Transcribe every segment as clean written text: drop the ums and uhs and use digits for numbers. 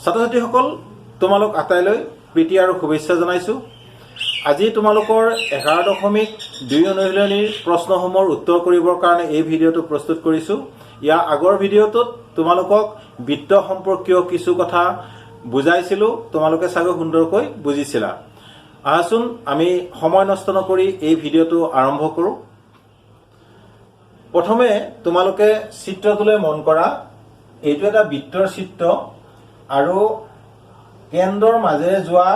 ছাত্ৰ-ছাত্ৰীসকল তোমালোক আটাইলৈ প্ৰীতি আৰু শুভেচ্ছা জনাইছো। আজি তোমালোকৰ 11.2 অনুশীলনীৰ প্ৰশ্নসমূহৰ উত্তৰ কৰিবৰ কাৰণে এই ভিডিঅ'টো প্ৰস্তুত কৰিছো। ইয়াৰ আগৰ ভিডিঅ'টোত তোমালোকক বৃত্ত সম্পৰ্কীয় কিছু কথা বুজাইছিলো, তোমালোকে চাগে সুন্দৰকৈ বুজিছিলা। আহাচোন আমি সময় নষ্ট নকৰি এই ভিডিঅ'টো আৰম্ভ কৰো। প্ৰথমে তোমালোকে চিত্ৰটোলৈ মন কৰা। এইটো এটা বৃত্তৰ চিত্ৰ আৰু কেন্দ্ৰৰ মাজেৰে যোৱা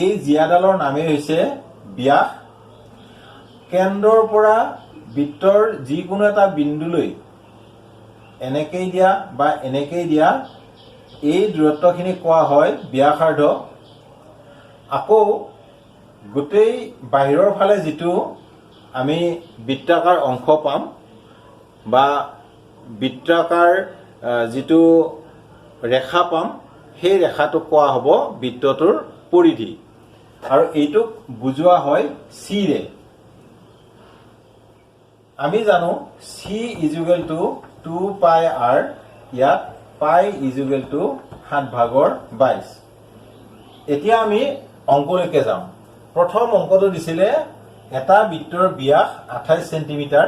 এই জিয়াডালৰ নামেই হৈছে ব্যাস। কেন্দ্ৰৰ পৰা বৃত্তৰ যিকোনো এটা বিন্দুলৈ এনেকেই দিয়া বা এনেকেই দিয়া এই দূৰত্বখিনি কোৱা হয় ব্যাসাৰ্ধ। আকৌ গোটেই বাহিৰৰ ফালে যিটো আমি বৃত্তাকাৰ অংশ পাম বা বৃত্তাকাৰ যিটো ৰেখা পাম সেই ৰেখাটোক কোৱা হ'ব বৃত্তটোৰ পৰিধি আৰু এইটোক বুজোৱা হয় চিৰে। আমি জানো চি ইজুগেল টু 2πr, ইয়াত পাই ইজুগেল টু 7/22। এতিয়া আমি অংকলৈকে যাম। প্ৰথম অংকটো দিছিলে এটা বৃত্তৰ ব্যাস 28 সেন্টিমিটাৰ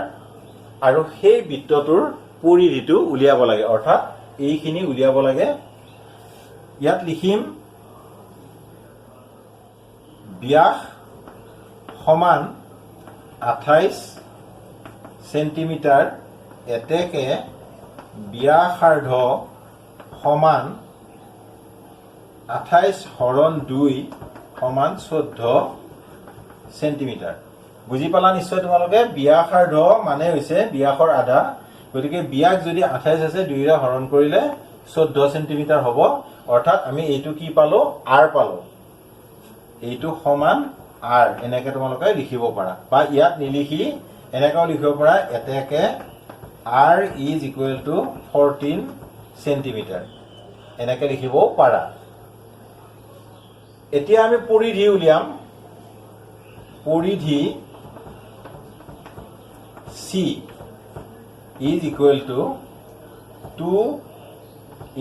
আৰু সেই বৃত্তটোৰ পৰিধিটো উলিয়াব লাগে, অৰ্থাৎ এইখিনি উলিয়াব লাগে। ইয়াত লিখিম ব্যাস সমান 28 সেন্টিমিটাৰ এতেকে ব্যাসাৰ্ধ সমান 28/2 সমান 14 সেন্টিমিটাৰ। বুজি পালা নিশ্চয় তোমালোকে? ব্যাসাৰ্ধ মানে হৈছে ব্যাসৰ আধা, গতিকে ব্যাস যদি 28 আছে 2ৰে হৰণ কৰিলে 14 সেন্টিমিটাৰ হ'ব। অৰ্থাৎ আমি এইটো কি পালো? আৰ পালো। এইটো সমান আৰ এনেকে তোমালোকে লিখিব পাৰা, বা ইয়াত নিলিখি এনেকেও লিখিব পাৰা এতেকে R is equal two 14 centimetre এনেকে লিখিব পাৰা। এতিয়া আমি পৰিধি উলিয়াম। পৰিধি C is equal two 2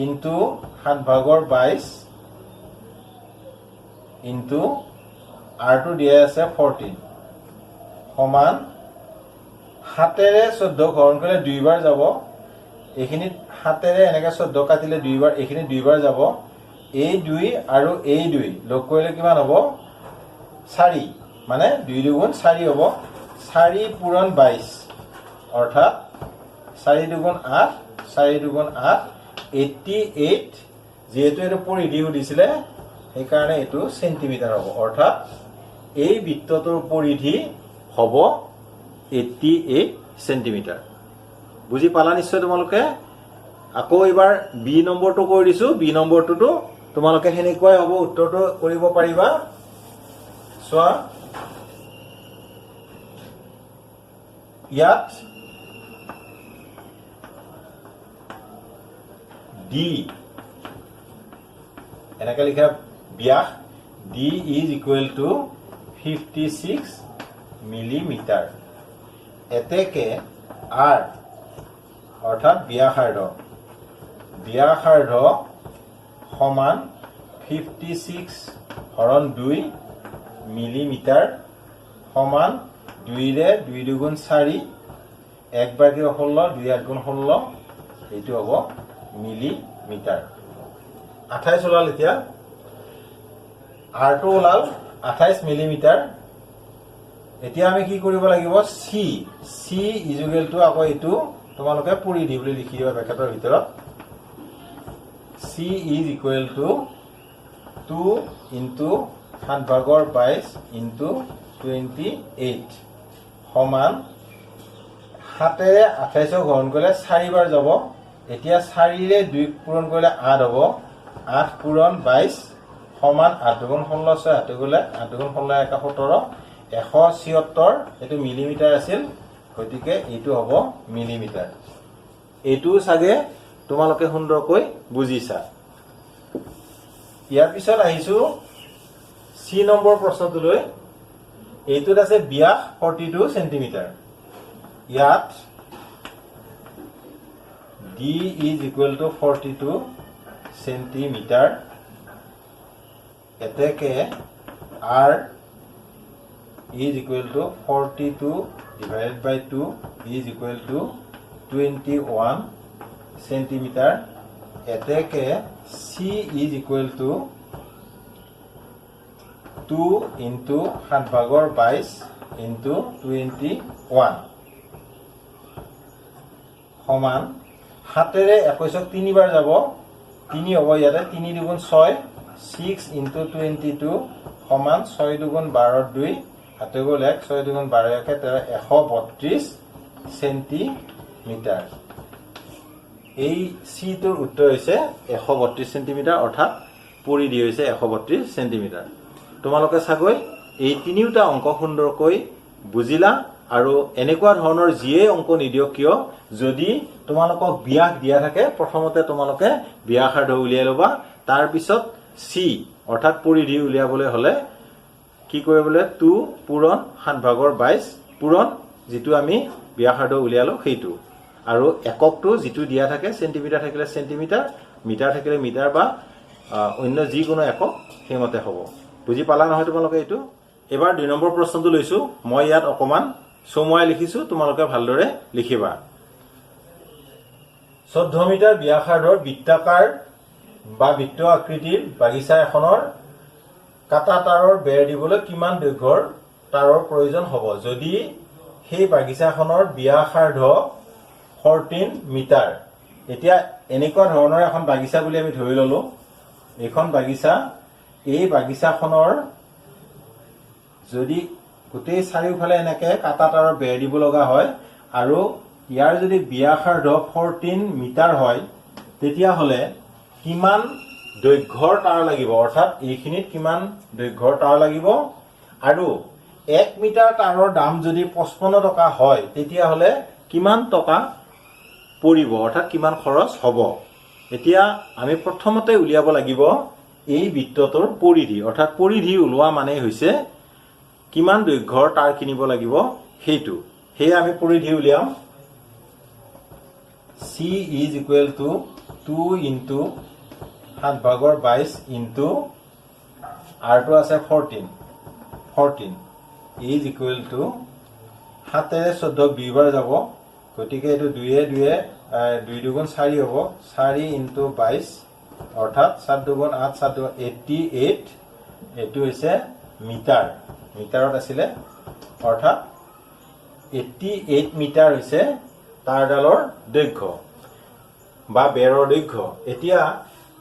into 7/22 into আৰটো দিয়া আছে 14 সমান 7ৰে 14 হৰণ কৰিলে 2বাৰ যাব। এইখিনিত 7ৰে এনেকে 14 কাটিলে 2বাৰ, এইখিনি 2বাৰ যাব। এই 2 আৰু এই 2 লগ কৰিলে কিমান হ'ব? 4, মানে 2 2 4 হ'ব। 4 পূৰণ 22 অৰ্থাৎ 4 2 8, 4 2 8, 88। যিহেতু এইটো পৰিধি সুধিছিলে সেইকাৰণে এইটো সেন্টিমিটাৰ হ'ব। অৰ্থাৎ এই বৃত্তটোৰ পৰিধি হ'ব 88 সেন্টিমিটাৰ। বুজি পালা নিশ্চয় তোমালোকে? আকৌ এবাৰ বি নম্বৰটো কৈ দিছো। বি নম্বৰটোতো তোমালোকে সেনেকুৱাই হ'ব, উত্তৰটো কৰিব পাৰিবা। চোৱা, ইয়াত ডি এনেকে লিখা ব্যাস D is equal to 56 millimetre এতেকে আৰ অৰ্থাৎ ব্যাসাৰ্ধ সমান 56 হৰণ 2 মিলিমিটাৰ সমান 2ৰে 2 2 4, 1 বাৰ 16, 2 8 16, এইটো হ'ব মিলিমিটাৰ। 28 ওলাল। এতিয়া আৰটো ওলাল 28 মিলিমিটাৰ। এতিয়া আমি কি কৰিব লাগিব? চি ইজুগেল টু, আকৌ এইটো তোমালোকে পৰিধি বুলি লিখি দিবা ব্ৰেকেটৰ ভিতৰত। C is equal two 2 into 7/22 into 28 সমান 7ৰে 28 হৰণ কৰিলে 4বাৰ যাব। এতিয়া 4ৰে 2 পূৰণ কৰিলে 8 হ'ব। 8 পূৰণ 22 সমান 8 2 16, 6 8 গ'লে 8 2 16 1 17, 176। এইটো মিলিমিটাৰ আছিল, গতিকে এইটো হ'ব মিলিমিটাৰ। এইটো চাগে তোমালোকে সুন্দৰকৈ বুজিছা। ইয়াৰ পিছত আহিছো চি নম্বৰ প্ৰশ্নটোলৈ। এইটোত আছে ব্যাস 42 সেন্টিমিটাৰ। ইয়াত D is equal to 42 centimetre এতেকে r is equal to 42 divided by 2 is equal to 21 centimeter এতেকে c is equal to 2 into 7 ভাগৰ 22 into 21 সমান হাতেৰে 21ক 3 বাৰ যাব 3 হ'ব ইয়াতে 3 দুগুণ 6 6 into 22 সমান 6 দুগুণ 12 2 হাতে গ'ল 1 6 দুগুণ 12 একে 132 সেন্টিমিটার এই সি টোৰ উত্তৰ হৈছে 132 সেন্টিমিটাৰ অৰ্থাৎ পৰিধি হৈছে 132 সেন্টিমিটাৰ তোমালোকে চাগৈ এই তিনিটা অংক সুন্দৰকৈ বুজিলা আৰু এনেকুৱা ধৰণৰ যিয়ে অংক নিদিও কিয় যদি তোমালোকক ব্যাস দিয়া থাকে প্ৰথমতে তোমালোকে ব্যাসাৰ্ধ উলিয়াই লবা তাৰ পিছত সি অৰ্থাৎ পৰিধি উলিয়াবলৈ হলে কি কৰিবলৈ 2 পূৰণ 7 ভাগৰ 22 পূৰণ যেটো আমি ব্যাসাৰ্ধ উলিয়ালো সেইটো আৰু এককটো যেটো দিয়া থাকে সেন্টিমিটাৰ থাকিলে সেন্টিমিটাৰ মিটাৰ থাকিলে মিটাৰ বা অন্য যিকোনো একক হেমতে হ'ব বুজি পালা নহয় তোমালোকে এইটো এবাৰ 2 নম্বৰ প্ৰশ্নটো লৈছো মই ইয়াত অকমান সময় লিখিছো তোমালোকে ভালদৰে লিখিবা 14 মিটাৰ ব্যাসাৰ্ধৰ বৃত্তাকাৰ বা বৃত্ত আকৃতিৰ বাগিচা এখনৰ কাটা তাৰৰ বেৰ দিবলৈ কিমান দৈৰ্ঘ্যৰ তাৰৰ প্ৰয়োজন হ'ব যদি সেই বাগিচাখনৰ ব্যাসাৰ্ধ 14 মিটাৰ এতিয়া এনেকুৱা ধৰণৰ এখন বাগিচা বুলি আমি ধৰি ললো এখন বাগিচা এই বাগিচাখনৰ যদি গোটেই চাৰিওফালে এনেকে কাটা তাৰৰ বেৰ দিব লগা হয় আৰু ইয়াৰ যদি ব্যাসাৰ্ধ 14 মিটাৰ হয় তেতিয়া হলে কিমান দৈৰ্ঘ্যৰ তাৰ লাগিব অৰ্থাৎ এইখিনিত কিমান দৈৰ্ঘ্যৰ তাৰ লাগিব আৰু 1 মিটাৰ তাৰৰ দাম যদি 55 টকা হয় তেতিয়া হলে কিমান টকা পৰিব অৰ্থাৎ কিমান খৰচ হ'ব এতিয়া আমি প্ৰথমতে উলিয়াব লাগিব এই বৃত্তটোৰ পৰিধি অৰ্থাৎ পৰিধি উলোৱা মানে হৈছে কিমান দৈৰ্ঘ্যৰ তাৰ কিনিব লাগিব হেতু হে আমি পৰিধি উলিয়াম c is equal to 2 into 7 ভাগৰ 22 into r টো আছে 14 is equal to 7 এৰে 14 দুইবাৰ যাব গতিকে এটো 2 এ 2 দুগুণ 4 হ'ব 4 into 22 অৰ্থাৎ 7 দুগুণ 8 7 দুগুণ 88 এটো হৈছে মিটাৰ মিটাৰত আছিল অৰ্থাৎ 88 মিটাৰ হৈছে তাৰডালৰ দৈৰ্ঘ্য বা বেৰৰ দৈৰ্ঘ্য এতিয়া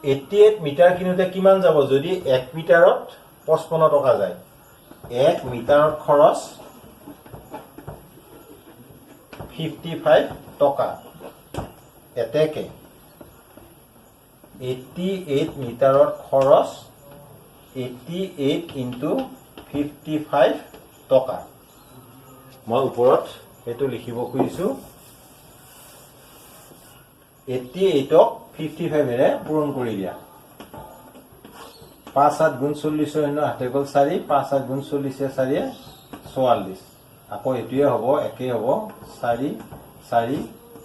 88 মিটাৰ কিনুতে কিমান যাব যদি 1 মিটাৰত 55 টকা যায় 1 মিটাৰত খৰচ 55 টকা এতেকে 88 মিটাৰত খৰচ 88 into 55 টকা মই ওপৰত এটো লিখিব খুজিছো 88 ক 55 এৰে পূৰণ কৰি দিয়া 5 7 গুণ 40 অন্য হাতে গল 4 5 7 গুণ 40 4 44 আকৌ এটোয়ে হ'ব একে হ'ব 4 4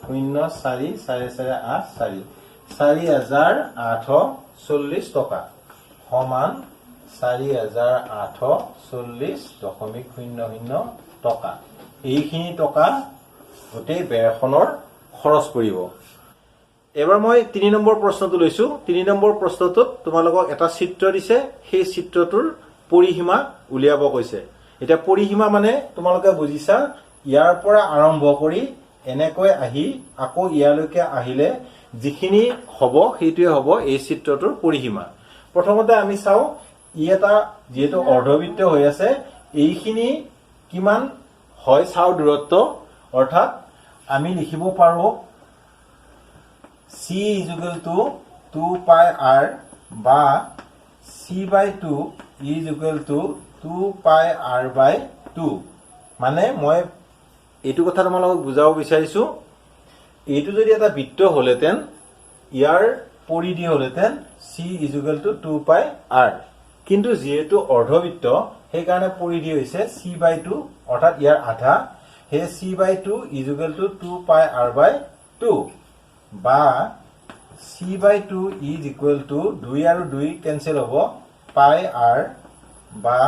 0 4 4 4 8 4 4840 টকা সমান 4840.00 টকা এইখিনি টকা গোটেই বেৰখনৰ খৰচ পৰিব এবাৰ মই 3 নম্বৰ প্ৰশ্নটো লৈছো 3 নম্বৰ প্ৰশ্নটোত তোমালোকক এটা চিত্ৰ দিছে সেই চিত্ৰটোৰ পৰিসীমা উলিয়াব কৈছে এটা পৰিসীমা মানে তোমালোকে বুজিছা ইয়াৰ পৰা আৰম্ভ কৰি এনেকৈ আহি আকৌ ইয়ালৈকে আহিলে যিখিনি হ'ব সেইটোৱে হ'ব এই চিত্ৰটোৰ পৰিসীমা প্ৰথমতে আমি চাও ই এটা যেটো অৰ্ধবৃত্ত হৈ আছে এইখিনি কিমান হয় চাও দূৰত্ব অৰ্থাৎ আমি লিখিব পাৰো c is equal to 2 pi r বা c by 2 is equal to 2 pi r by 2 মানে মই এইটো কথা তোমালোকক বুজাব বিচাৰিছো এইটো যদি এটা বৃত্ত হলেতেন ইয়াৰ পৰিধি হলেতেন c is equal to 2 pi r কিন্তু যেহেতু অৰ্ধবৃত্ত সেই কাৰণে পৰিধি হৈছে c by 2 অৰ্থাৎ ইয়াৰ আধা হে c by 2 is equal to 2 pi r by 2 বা c/2 ইজ ইকুৱেল টু 2 আৰু 2 কেনসেল হ'ব পাই r বা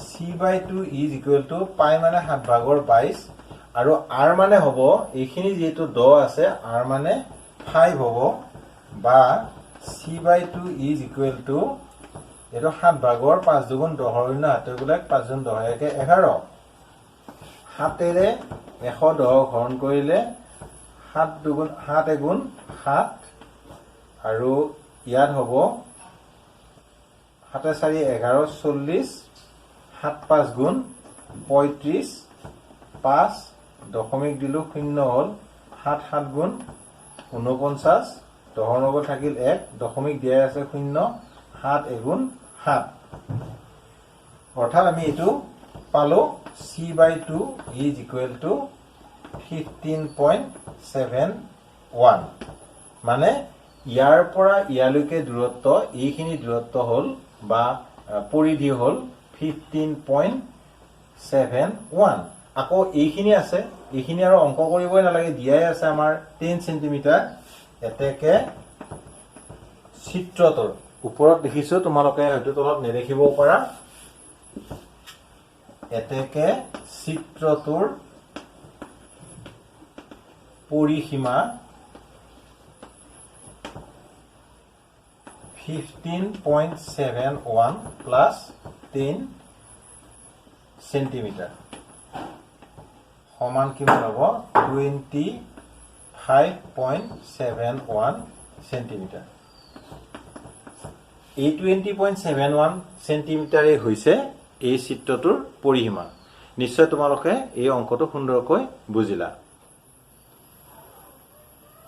c/2 ইজ ইকুৱেল টু পাই মানে 7/22 আৰু r মানে হ'ব এইখিনি যেটো 10 আছে r মানে 5 হ'ব বা c/2 ইজ ইকুৱেল টু এটো 7/5 দুগুণ 10 ৰ হাতে গুলাক 5 গুণ 10 একে 11 হাতেৰে 110 হৰণ কৰিলে 7 দুগুণ 7 এগুণ 7 আৰু ইয়াত হ'ব 7 4 11 40 7 5 গুণ 35 5 দশমিক দিলো 0 হল 7 7 গুণ 49 10 লগত থাকিল 1 দশমিক দিয়া আছে 0 7 এগুণ 7 অৰ্থাৎ আমি এটো পালো c/2 is equal to 15.71 মানে ইয়াৰ পৰা ইয়ালৈকে দূৰত্ব এইখিনি দূৰত্ব হল বা পৰিধি হল 15.71 আকৌ এইখিনি আছে এইখিনি আৰু অংক কৰিবই নালাগে দিয়াই আছে আমাৰ 10 সেন্টিমিটাৰ এতেকে চিত্ৰটোৰ ওপৰত দেখিছো তোমালোকে হয়তো তলত নেদেখিব পাৰা এতেকে চিত্ৰটোৰ পৰিসীমা 15.71 plus 10 সেন্টিমিটাৰ সমান কিমান হ'ব 25.71 সেন্টিমিটাৰ এই 20.71 সেন্টিমিটাৰে হৈছে এই চিত্ৰটোৰ পৰিসীমা নিশ্চয় তোমালোকে এই অংকটো সুন্দৰকৈ বুজিলা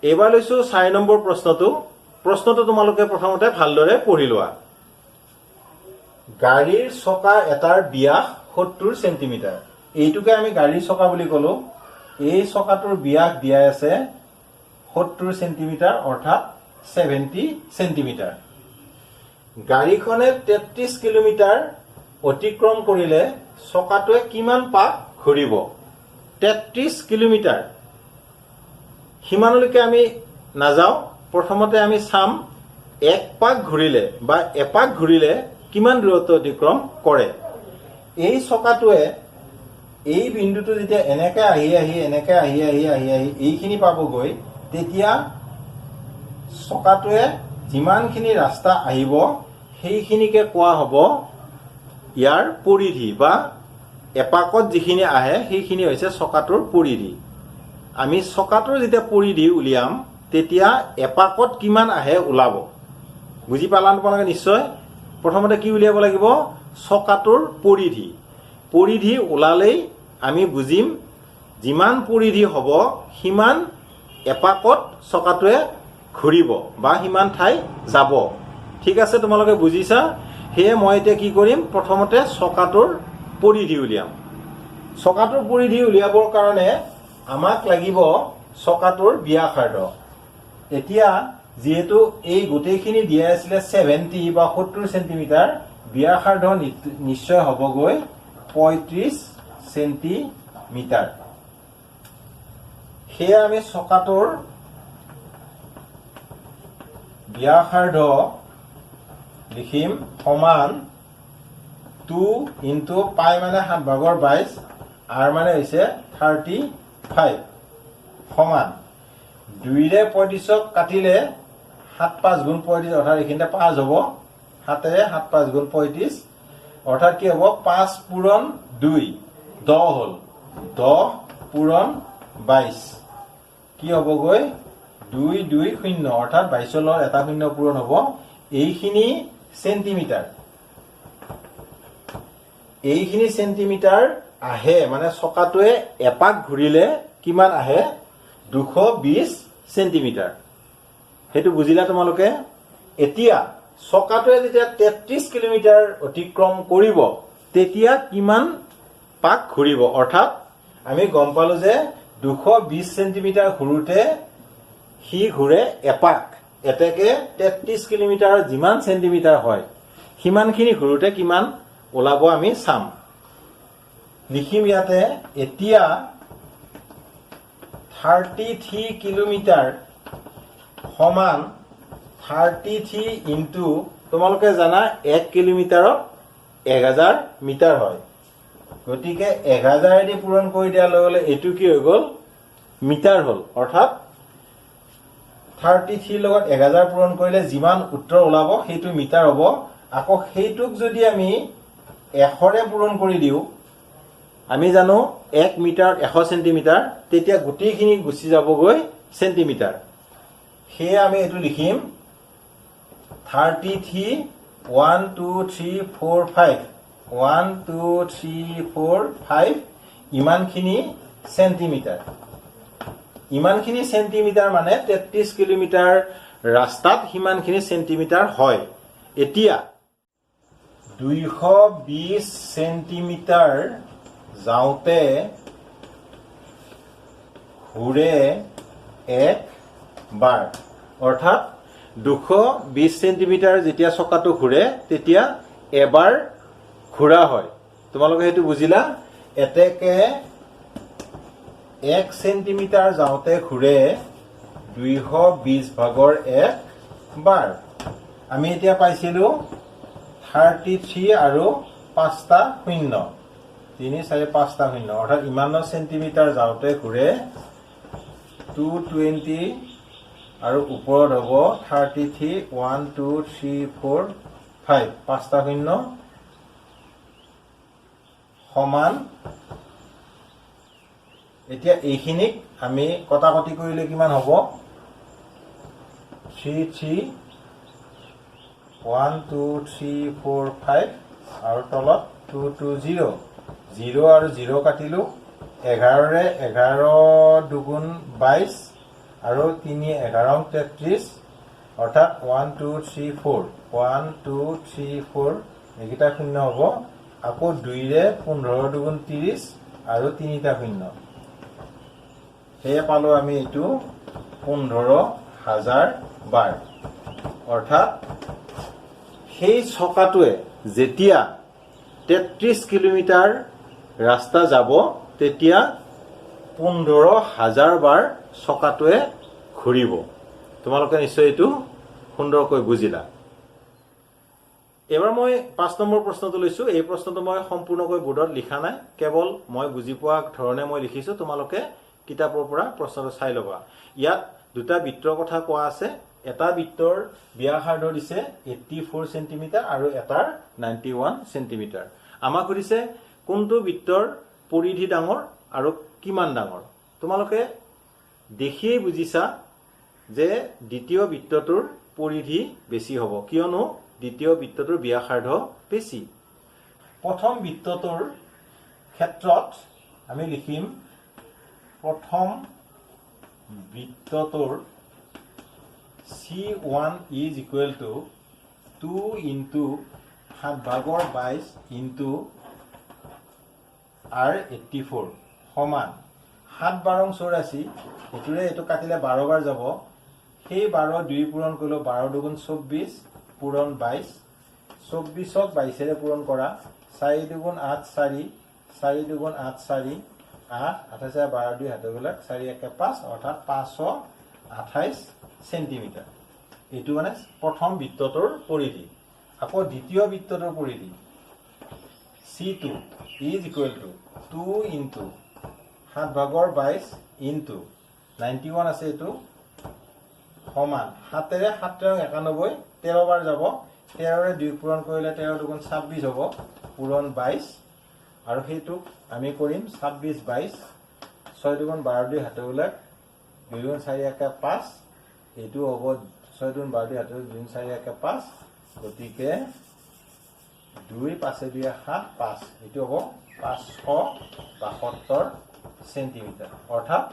এবাৰ লৈছো 4 নম্বৰ প্ৰশ্নটো তোমালোকে প্ৰথমতে ভালদৰে পঢ়ি লোৱা গাড়ীৰ চকা এটাৰ ব্যাস 70 সেন্টিমিটাৰ এইটোকে আমি গাড়ীৰ চকা বুলি কলো এই চকাটোৰ ব্যাস দিয়া আছে 70 সেন্টিমিটাৰ অৰ্থাৎ 70 সেন্টিমিটাৰ গাড়ীখনে 33 কিলোমিটাৰ অতিক্ৰম কৰিলে চকাটোৱে কিমান পাক ঘূৰিব 33 কিলোমিটাৰ হিমানলৈকে আমি নাযাও প্ৰথমতে আমি চাম এক পাক ঘূৰিলে বা এপাক ঘূৰিলে কিমান দূৰত্ব অতিক্ৰম কৰে এই চকাটোৱে এই বিন্দুটো যেতিয়া এনেকে আহি এইখিনি পাবগৈ তেতিয়া চকাটোৱে যিমানখিনি ৰাস্তা আহিব সেইখিনিকে কোৱা হ'ব ইয়াৰ পৰিধি বা এপাকত যিখিনি আহে সেইখিনি হৈছে চকাটোৰ পৰিধি আমি চকাটোৰ যেতিয়া পৰিধি উলিয়াম তেতিয়া এপাকত কিমান আহে ওলাব বুজি পালান আপোনালোকে নিশ্চয় প্ৰথমতে কি উলিয়াব লাগিব চকাটোৰ পৰিধি ওলালেই আমি বুজিম যিমান পৰিধি হ'ব সিমান এপাকত চকাটোৱে ঘূৰিব বা সিমান ঠাই যাব ঠিক আছে তোমালোকে বুজিছা হেয়ে মই এতিয়া কি কৰিম প্ৰথমতে চকাটোৰ পৰিধি উলিয়াম চকাটোৰ পৰিধি উলিয়াবৰ কাৰণে আমাক লাগিব চকাটোৰ ব্যাসাৰ্ধ এতিয়া যেহেতু এই গোটেইখিনি দিয়া আছিল 70 বা 70 সেন্টিমিটাৰ ব্যাসাৰ্ধ নিশ্চয় হ'বগৈ 35 সেন্টিমিটাৰ হেয়া আমি চকাটোৰ ব্যাসাৰ্ধ লিখিম সমান 2 into পাই মানে 7/22 r মানে হৈছে 35 সমান 2 ৰে 35 কাটিলে 7 5 গুণ 35 অৰ্থাৎ এখিনতে 5 হ'ব 7 ৰে 7 5 গুণ 35 অৰ্থাৎ কি হ'ব 5 পূৰণ 2 10 হ'ল 10 পূৰণ 22 কি হ'বগৈ 2 2 0 অৰ্থাৎ 22 ৰ এটা শূন্য পূৰণ হ'ব এইখিনি সেন্টিমিটাৰ আহে মানে চকাটোৱে এপাক ঘূৰিলে কিমান আহে 220 সেন্টিমিটাৰ হেতু বুজিলা তোমালোকে এতিয়া চকাটোৱে যেতিয়া 33 কিলোমিটাৰ অতিক্ৰম কৰিব তেতিয়া কিমান পাক ঘূৰিব অৰ্থাৎ আমি গম পালো যে 220 সেন্টিমিটাৰ ঘূৰোতে হি ঘূৰে এপাক এতেকে 33 কিলোমিটাৰ যিমান সেন্টিমিটাৰ হয় হিমানখিনি ঘূৰোতে কিমান ওলাব আমি চাম লিখিম ইয়াতে এতিয়া 33 কিলোমিটাৰ সমান 33 ইনটু তোমালোকে জানা 1 কিলোমিটাৰত 1000 মিটাৰ হয় গতিকে 1000 দি পূৰণ কৰি দিয়াৰ লগে লগে এটো কি হৈ গ'ল মিটাৰ হ'ল অৰ্থাৎ 33 লগত 1000 পূৰণ কৰিলে যিমান উত্তৰ ওলাব সেইটো মিটাৰ হ'ব আকৌ সেইটোক যদি আমি 100 ৰে পূৰণ কৰি দিও আমি জানো 1 মিটাৰত 100 সেন্টিমিটাৰ তেতিয়া গোটেইখিনি গুচি যাবগৈ সেন্টিমিটাৰ হেয়া আমি এটো লিখিম 33 1 2 3 4 5 1 2 3 4 5 ইমানখিনি সেন্টিমিটাৰ ইমানখিনি সেন্টিমিটাৰ মানে 33 কিলোমিটাৰ ৰাস্তাত হিমানখিনি সেন্টিমিটাৰ হয় এতিয়া 220 সেন্টিমিটাৰ যাওঁতে ঘূৰে এক বাৰ অৰ্থাৎ 220 সেন্টিমিটাৰ যেতিয়া চকাটো ঘূৰে তেতিয়া এবাৰ ঘূৰা হয় তোমালোকে হেতু বুজিলা এতেকে 1 সেন্টিমিটাৰ যাওঁতে ঘূৰে 220 ভাগৰ 1 বাৰ আমি এতিয়া পাইছিলো 33 আৰু 5টা শূন্য 3 4 5টা শূন্য অৰ্থাৎ ইমান সেন্টিমিটাৰ যাওঁতে ঘূৰে 220 আৰু ওপৰত হ'ব 33 1 2 3 4 5 5টা শূন্য সমান এতিয়া এইখিনিক আমি কটাকটি কৰিলে কিমান হ'ব 3 3 1 2 3 4 5 আৰু তলত 2 2 0 0 আৰু 0 কাটিলো 11 ৰে 11 দুগুণ 22 আৰু 3 11 33 অৰ্থাৎ 1 2 3 4 1 2 3 4 এইকেইটা শূন্য হ'ব আকৌ 2 ৰে 15 দুগুণ 30 আৰু 3টা শূন্য হেয়া পালো আমি এটো 15000 বাৰ অৰ্থাৎ সেই চকাটোৱে যেতিয়া 33 কিলোমিটাৰ ৰাস্তা যাব তেতিয়া 15000 বাৰ চকাটোৱে ঘূৰিব তোমালোকে নিশ্চয় এটো সুন্দৰকৈ বুজিলা এবাৰ মই 5 নম্বৰ প্ৰশ্নটো লৈছো এই প্ৰশ্নটো মই সম্পূৰ্ণকৈ বোৰ্ডত লিখা নাই কেৱল মই বুজি পোৱা ধৰণে মই লিখিছো তোমালোকে কিতাপৰ পৰা প্ৰশ্নটো চাই লবা ইয়াত দুটা বৃত্তৰ কথা কোৱা আছে এটা বৃত্তৰ ব্যাসাৰ্ধ দিছে 84 সেন্টিমিটাৰ আৰু এটাৰ 91 সেন্টিমিটাৰ আমাক কৈছে কোনটো বৃত্তৰ পৰিধি ডাঙৰ আৰু কিমান ডাঙৰ তোমালোকে দেখিয়ে বুজিছা যে দ্বিতীয় বৃত্তটোৰ পৰিধি বেছি হ'ব কিয়নো দ্বিতীয় বৃত্তটোৰ ব্যাসাৰ্ধ বেছি প্ৰথম বৃত্তটোৰ ক্ষেত্ৰত আমি লিখিম প্ৰথম বৃত্তটোৰ C1 is equal to 2 into 7 ভাগৰ 22 into R84 সমান 7 বাৰং 84 এটোৰে এটো কাটিলে 12 বাৰ যাব সেই 12 2 পূৰণ কৰিলে 12 দুগুণ 24 পূৰণ 22 24ক 22 ৰে পূৰণ কৰা 4 দুগুণ 8 4 4 দুগুণ 8 4 8 28 12 2 হাতে গলে 4 1 5 অৰ্থাৎ 528 সেন্টিমিটাৰ এটো মানে প্ৰথম বৃত্তটোৰ পৰিধি আকৌ দ্বিতীয় বৃত্তটোৰ পৰিধি C2 is equal to 2 into 7 ভাগৰ 22 into 91 আছে এটো সমান 7 ৰে 7 ৰং 91 13 বাৰ যাব 13 ৰে 2 পূৰণ কৰিলে 13 দুগুণ 26 হ'ব পূৰণ 22 আৰু হেতু আমি কৰিম 26 22 6 দুগুণ 12 2 হাতে গলে 2 গুণ 4 1 5 এটো হ'ব 6 দুগুণ 12 2 হাতে 2 4 1 5 গতিকে 2 5 2 7 5 এটো হ'ব 572 সেন্টিমিটাৰ অৰ্থাৎ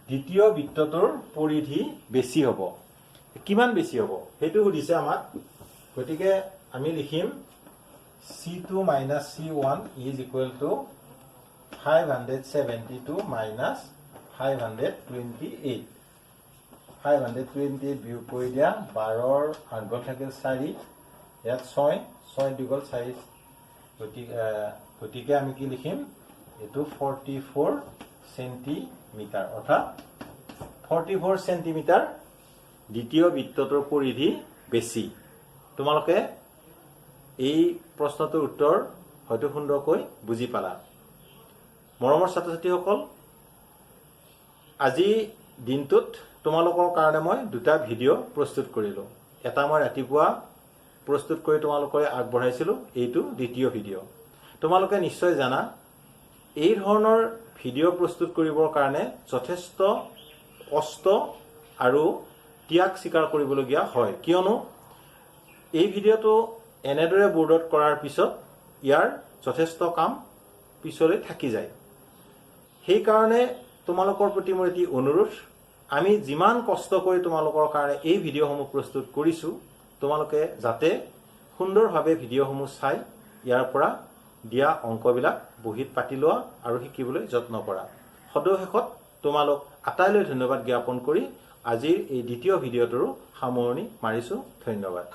দ্বিতীয় বৃত্তটোৰ পৰিধি বেছি হ'ব কিমান বেছি হ'ব হেতু সুধিছে আমাক গতিকে আমি লিখিম C2 minus C1 is equal to 572 minus 528 528 বিয়োগ কৰি দিয়া 12 আংগল থাকিল 4 ইয়াত 6 6 দুগল 4 গতিকে আমি কি লিখিম এটো 44 সেন্টিমিটাৰ অৰ্থাৎ 44 সেন্টিমিটাৰ দ্বিতীয় বৃত্তটোৰ পৰিধি বেছি তোমালোকে এই প্ৰশ্নটোৰ উত্তৰ হয়তো সুন্দৰকৈ বুজি পালা মৰমৰ ছাত্ৰ ছাত্ৰীসকল আজি দিনটোত তোমালোকৰ কাৰণে মই দুটা ভিডিঅ' প্ৰস্তুত কৰিলো এটা মই ৰাতিপুৱা প্ৰস্তুত কৰি তোমালোকৰ আগবঢ়াইছিলো এইটো দ্বিতীয় ভিডিঅ' তোমালোকে নিশ্চয় জানা এই ধৰণৰ ভিডিঅ' প্ৰস্তুত কৰিবৰ কাৰণে যথেষ্ট কষ্ট আৰু ত্যাগ স্বীকাৰ কৰিবলগীয়া হয় কিয়নো এই ভিডিঅ'টো এনেদৰে বোৰ্ডত কৰাৰ পিছত ইয়াৰ যথেষ্ট কাম পিছলৈ থাকি যায় সেই কাৰণে তোমালোকৰ প্ৰতি মোৰ এটি অনুৰোধ আমি যিমান কষ্ট কৰি তোমালোকৰ কাৰণে এই ভিডিঅ'সমূহ প্ৰস্তুত কৰিছো তোমালোকে যাতে সুন্দৰভাৱে ভিডিঅ'সমূহ চাই ইয়াৰ পৰা দিয়া অংকবিলাক বহিত পাতি লোৱা আৰু শিকিবলৈ যত্ন কৰা সদশেষত তোমালোক আটাইলৈ ধন্যবাদ জ্ঞাপন কৰি আজিৰ এই দ্বিতীয় ভিডিঅ'টোৰ সামৰণি মাৰিছো ধন্যবাদ